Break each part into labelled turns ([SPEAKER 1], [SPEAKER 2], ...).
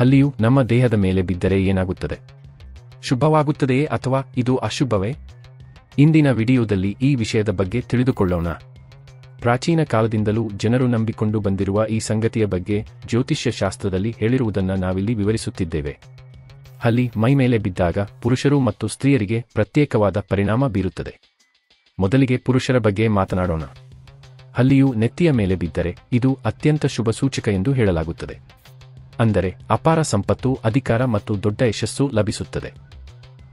[SPEAKER 1] ಹಲ್ಲಿಯು ನಮ್ಮ ದೇಹದ ಮೇಲೆ ಬಿದ್ದರೆ ಏನಾಗುತ್ತದೆ? ಶುಭವಾಗುತ್ತದೆಯೇ ಅಥವಾ ಇದು ಅಶುಭವೇ? ಇಂದಿನ ವಿಡಿಯೋದಲ್ಲಿ ಈ ವಿಷಯದ ಬಗ್ಗೆ ತಿಳಿದುಕೊಳ್ಳೋಣ. ಪ್ರಾಚೀನ ಕಾಲದಿಂದಲೂ ಜನರು ನಂಬಿಕೊಂಡು ಬಂದಿರುವ ಈ ಸಂಗತಿಯ ಬಗ್ಗೆ ಜ್ಯೋತಿಷ್ಯ ಶಾಸ್ತ್ರದಲ್ಲಿ ಹೇಳಿರುವುದನ್ನು ನಾವಿಲ್ಲಿ ವಿವರಿಸುತ್ತಿದ್ದೇವೆ. ಹಲ್ಲಿ ಮೈಮೇಲೆ ಬಿದ್ದಾಗ ಪುರುಷರು ಮತ್ತು ಸ್ತ್ರೀಯರಿಗೆ ಪ್ರತ್ಯೇಕವಾದ ಪರಿಣಾಮ ಬೀರುತ್ತದೆ. ಮೊದಲಿಗೆ ಪುರುಷರ ಬಗ್ಗೆ ಮಾತನಾಡೋಣ. ಹಲ್ಲಿಯು ನೆತ್ತಿಯ ಮೇಲೆ ಬಿದ್ದರೆ ಇದು ಅತ್ಯಂತ ಶುಭ ಸೂಚಕ ಎಂದು ಹೇಳಲಾಗುತ್ತದೆ. ಅಂದರೆ ಅಪಾರ ಸಂಪತ್ತು, ಅಧಿಕಾರ ಮತ್ತು ದೊಡ್ಡ ಯಶಸ್ಸು ಲಭಿಸುತ್ತದೆ.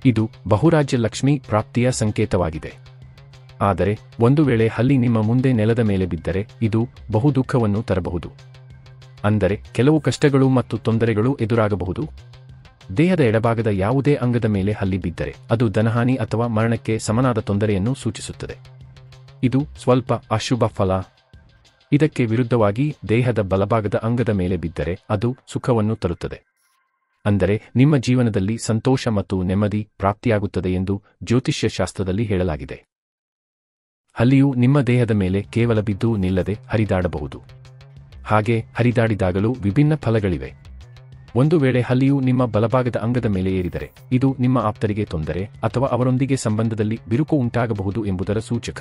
[SPEAKER 1] ಇದು ಬಹುರಾಜ್ಯ ಲಕ್ಷ್ಮಿ ಪ್ರಾಪ್ತಿಯ ಸಂಕೇತವಾಗಿದೆ. ಆದರೆ ಒಂದು ವೇಳೆ ಹಲ್ಲಿ ನಿಮ್ಮ ಮುಂದೆ ನೆಲದ ಮೇಲೆ ಬಿದ್ದರೆ ಇದು ಬಹು ದುಃಖವನ್ನು ತರಬಹುದು. ಅಂದರೆ ಕೆಲವು ಕಷ್ಟಗಳು ಮತ್ತು ತೊಂದರೆಗಳು ಎದುರಾಗಬಹುದು. ದೇಹದ ಎಡಭಾಗದ ಯಾವುದೇ ಅಂಗದ ಮೇಲೆ ಹಲ್ಲಿ ಬಿದ್ದರೆ ಅದು ಧನಹಾನಿ ಅಥವಾ ಮರಣಕ್ಕೆ ಸಮನಾದ ತೊಂದರೆಯನ್ನು ಸೂಚಿಸುತ್ತದೆ. ಇದು ಸ್ವಲ್ಪ ಅಶುಭ ಫಲ. ಇದಕ್ಕೆ ವಿರುದ್ಧವಾಗಿ ದೇಹದ ಬಲಭಾಗದ ಅಂಗದ ಮೇಲೆ ಬಿದ್ದರೆ ಅದು ಸುಖವನ್ನು ತರುತ್ತದೆ. ಅಂದರೆ ನಿಮ್ಮ ಜೀವನದಲ್ಲಿ ಸಂತೋಷ ಮತ್ತು ನೆಮ್ಮದಿ ಪ್ರಾಪ್ತಿಯಾಗುತ್ತದೆ ಎಂದು ಜ್ಯೋತಿಷ್ಯ ಶಾಸ್ತ್ರದಲ್ಲಿ ಹೇಳಲಾಗಿದೆ. ಹಲ್ಲಿಯು ನಿಮ್ಮ ದೇಹದ ಮೇಲೆ ಕೇವಲ ಬಿದ್ದು ನಿಲ್ಲದೆ ಹರಿದಾಡಬಹುದು. ಹಾಗೆ ಹರಿದಾಡಿದಾಗಲೂ ವಿಭಿನ್ನ ಫಲಗಳಿವೆ. ಒಂದು ವೇಳೆ ಹಲ್ಲಿಯು ನಿಮ್ಮ ಬಲಭಾಗದ ಅಂಗದ ಮೇಲೆ ಏರಿದರೆ ಇದು ನಿಮ್ಮ ಆಪ್ತರಿಗೆ ತೊಂದರೆ ಅಥವಾ ಅವರೊಂದಿಗೆ ಸಂಬಂಧದಲ್ಲಿ ಬಿರುಕು ಉಂಟಾಗಬಹುದು ಎಂಬುದರ ಸೂಚಕ.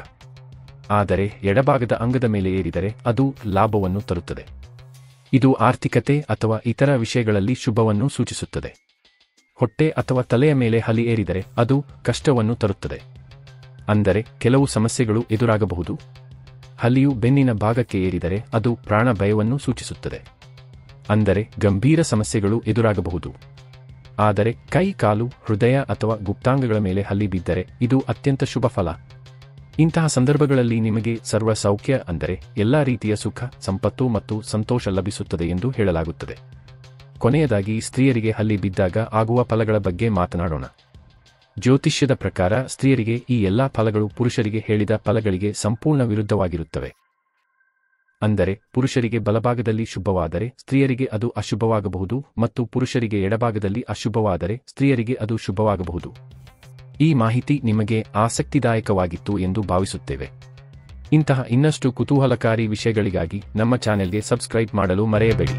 [SPEAKER 1] ಆದರೆ ಎಡಭಾಗದ ಅಂಗದ ಮೇಲೆ ಏರಿದರೆ ಅದು ಲಾಭವನ್ನು ತರುತ್ತದೆ. ಇದು ಆರ್ಥಿಕತೆ ಅಥವಾ ಇತರ ವಿಷಯಗಳಲ್ಲಿ ಶುಭವನ್ನು ಸೂಚಿಸುತ್ತದೆ. ಹೊಟ್ಟೆ ಅಥವಾ ತಲೆಯ ಮೇಲೆ ಹಲ್ಲಿ ಏರಿದರೆ ಅದು ಕಷ್ಟವನ್ನು ತರುತ್ತದೆ. ಅಂದರೆ ಕೆಲವು ಸಮಸ್ಯೆಗಳು ಎದುರಾಗಬಹುದು. ಹಲ್ಲಿಯು ಬೆನ್ನಿನ ಭಾಗಕ್ಕೆ ಏರಿದರೆ ಅದು ಪ್ರಾಣ ಭಯವನ್ನು ಸೂಚಿಸುತ್ತದೆ. ಅಂದರೆ ಗಂಭೀರ ಸಮಸ್ಯೆಗಳು ಎದುರಾಗಬಹುದು. ಆದರೆ ಕೈ, ಕಾಲು, ಹೃದಯ ಅಥವಾ ಗುಪ್ತಾಂಗಗಳ ಮೇಲೆ ಹಲ್ಲಿ ಬಿದ್ದರೆ ಇದು ಅತ್ಯಂತ ಶುಭ ಫಲ. ಇಂತಹ ಸಂದರ್ಭಗಳಲ್ಲಿ ನಿಮಗೆ ಸರ್ವ ಸೌಖ್ಯ, ಅಂದರೆ ಎಲ್ಲಾ ರೀತಿಯ ಸುಖ, ಸಂಪತ್ತು ಮತ್ತು ಸಂತೋಷ ಲಭಿಸುತ್ತದೆ ಎಂದು ಹೇಳಲಾಗುತ್ತದೆ. ಕೊನೆಯದಾಗಿ ಸ್ತ್ರೀಯರಿಗೆ ಹಲ್ಲಿ ಬಿದ್ದಾಗ ಆಗುವ ಫಲಗಳ ಬಗ್ಗೆ ಮಾತನಾಡೋಣ. ಜ್ಯೋತಿಷ್ಯದ ಪ್ರಕಾರ ಸ್ತ್ರೀಯರಿಗೆ ಈ ಎಲ್ಲಾ ಫಲಗಳು ಪುರುಷರಿಗೆ ಹೇಳಿದ ಫಲಗಳಿಗೆ ಸಂಪೂರ್ಣ ವಿರುದ್ಧವಾಗಿರುತ್ತವೆ. ಅಂದರೆ ಪುರುಷರಿಗೆ ಬಲಭಾಗದಲ್ಲಿ ಶುಭವಾದರೆ ಸ್ತ್ರೀಯರಿಗೆ ಅದು ಅಶುಭವಾಗಬಹುದು ಮತ್ತು ಪುರುಷರಿಗೆ ಎಡಭಾಗದಲ್ಲಿ ಅಶುಭವಾದರೆ ಸ್ತ್ರೀಯರಿಗೆ ಅದು ಶುಭವಾಗಬಹುದು. ಈ ಮಾಹಿತಿ ನಿಮಗೆ ಆಸಕ್ತಿದಾಯಕವಾಗಿತ್ತು ಎಂದು ಭಾವಿಸುತ್ತೇವೆ. ಇಂತಹ ಇನ್ನಷ್ಟು ಕುತೂಹಲಕಾರಿ ವಿಷಯಗಳಿಗಾಗಿ ನಮ್ಮ ಚಾನೆಲ್ಗೆ ಸಬ್ಸ್ಕ್ರೈಬ್ ಮಾಡಲು ಮರೆಯಬೇಡಿ.